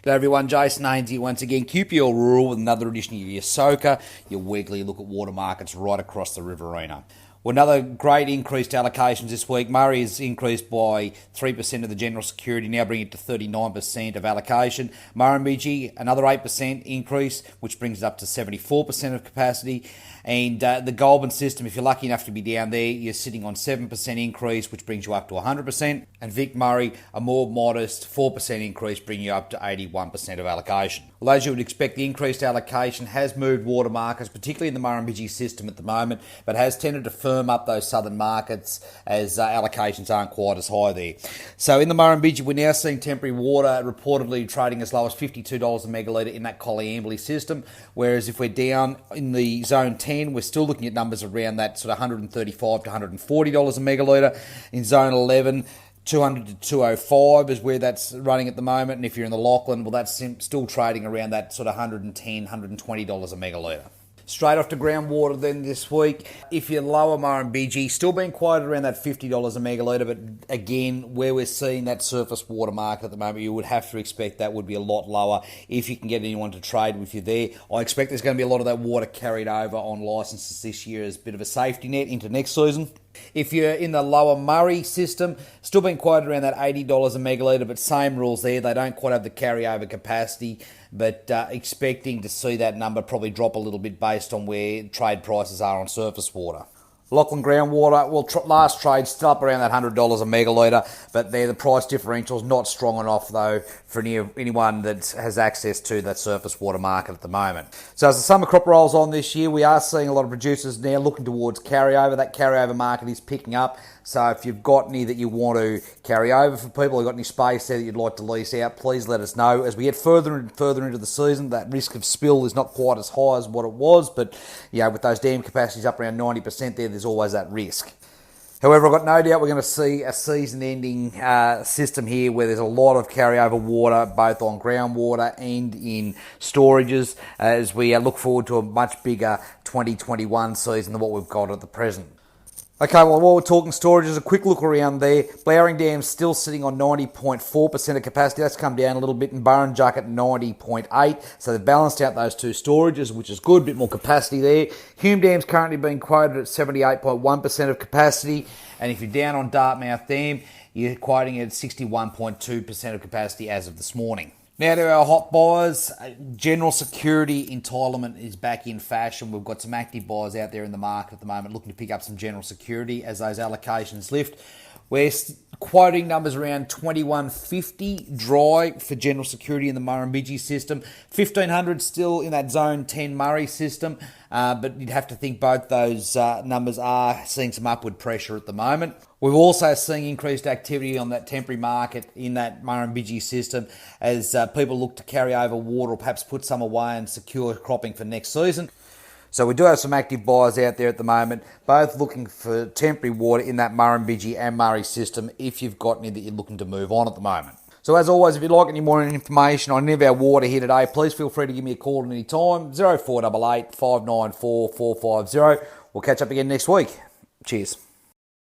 G'day everyone, Jason Haines here once again, QPL Rural with another edition of your SOCA, your weekly look at water markets right across the Riverina. Well, another great increased allocations this week. Murray has increased by 3% of the general security, now bringing it to 39% of allocation. Murrumbidgee, another 8% increase, which brings it up to 74% of capacity. And the Goulburn system, if you're lucky enough to be down there, you're sitting on 7% increase, which brings you up to 100%. And Vic Murray, a more modest 4% increase, bringing you up to 81% of allocation. Well, as you would expect, the increased allocation has moved water markets, particularly in the Murrumbidgee system at the moment, but has tended to firm up those southern markets as allocations aren't quite as high there. So in the Murrumbidgee, we're now seeing temporary water reportedly trading as low as $52 a megalitre in that Colliambley system, whereas if we're down in the zone 10, we're still looking at numbers around that sort of $135 to $140 a megalitre. In zone 11, 200 to 205 is where that's running at the moment, and if you're in the Lachlan, well, that's still trading around that sort of $110, $120 a megalitre. Straight off to groundwater then this week, if you're lower Murrumbidgee, still being quoted around that $50 a megalitre, but again, where we're seeing that surface water market at the moment, you would have to expect that would be a lot lower if you can get anyone to trade with you there. I expect there's going to be a lot of that water carried over on licences this year as a bit of a safety net into next season. If you're in the lower Murray system, still being quoted around that $80 a megalitre, but same rules there. They don't quite have the carryover capacity, but expecting to see that number probably drop a little bit based on where trade prices are on surface water. Lachlan groundwater, well, last trade still up around that $100 a megalitre, but there the price differential's not strong enough though for anyone that has access to that surface water market at the moment. So as the summer crop rolls on this year, we are seeing a lot of producers now looking towards carryover. That carryover market is picking up. So if you've got any that you want to carry over for people, or got any space there that you'd like to lease out, please let us know. As we get further and further into the season, that risk of spill is not quite as high as what it was, but with those dam capacities up around 90% there's always that risk. However, I've got no doubt we're going to see a season-ending system here where there's a lot of carryover water, both on groundwater and in storages, as we look forward to a much bigger 2021 season than what we've got at the present. Okay, well, while we're talking storages, a quick look around there. Blowering Dam's still sitting on 90.4% of capacity. That's come down a little bit, and Burrinjuck at 90.8%. So they've balanced out those two storages, which is good, a bit more capacity there. Hume Dam's currently being quoted at 78.1% of capacity. And if you're down on Dartmouth Dam, you're quoting it at 61.2% of capacity as of this morning. Now to our hot buyers. General security entitlement is back in fashion. We've got some active buyers out there in the market at the moment looking to pick up some general security as those allocations lift. We're quoting numbers around 2150 dry for general security in the Murrumbidgee system. 1500 still in that zone 10 Murray system, but you'd have to think both those numbers are seeing some upward pressure at the moment. We've also seen increased activity on that temporary market in that Murrumbidgee system as people look to carry over water or perhaps put some away and secure cropping for next season. So we do have some active buyers out there at the moment, both looking for temporary water in that Murrumbidgee and Murray system if you've got any that you're looking to move on at the moment. So as always, if you'd like any more information on any of our water here today, please feel free to give me a call at any time, 0488 594 450. We'll catch up again next week. Cheers.